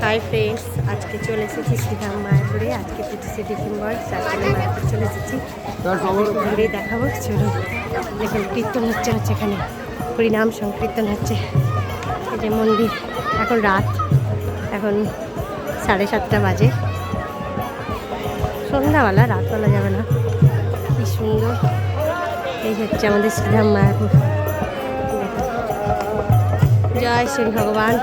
Hi friends, আজকে চলে এসেছি শ্রীধাম মায়াপুরে। আজকে 25শে ডিসেম্বর, যার জন্য মায়াপুর চলে এসেছি। ঘুরেই দেখাবো, চলুন। দেখুন কীর্তন হচ্ছে এখানে, হরিনাম সংকীর্তন হচ্ছে। এই যে মন্দির, এখন রাত, এখন 7:30 বাজে, সন্ধ্যাবেলা, রাতবেলা যাবে না। কি সুন্দর, এই হচ্ছে আমাদের শ্রীধাম মায়াপুর। জয় শ্রী ভগবান।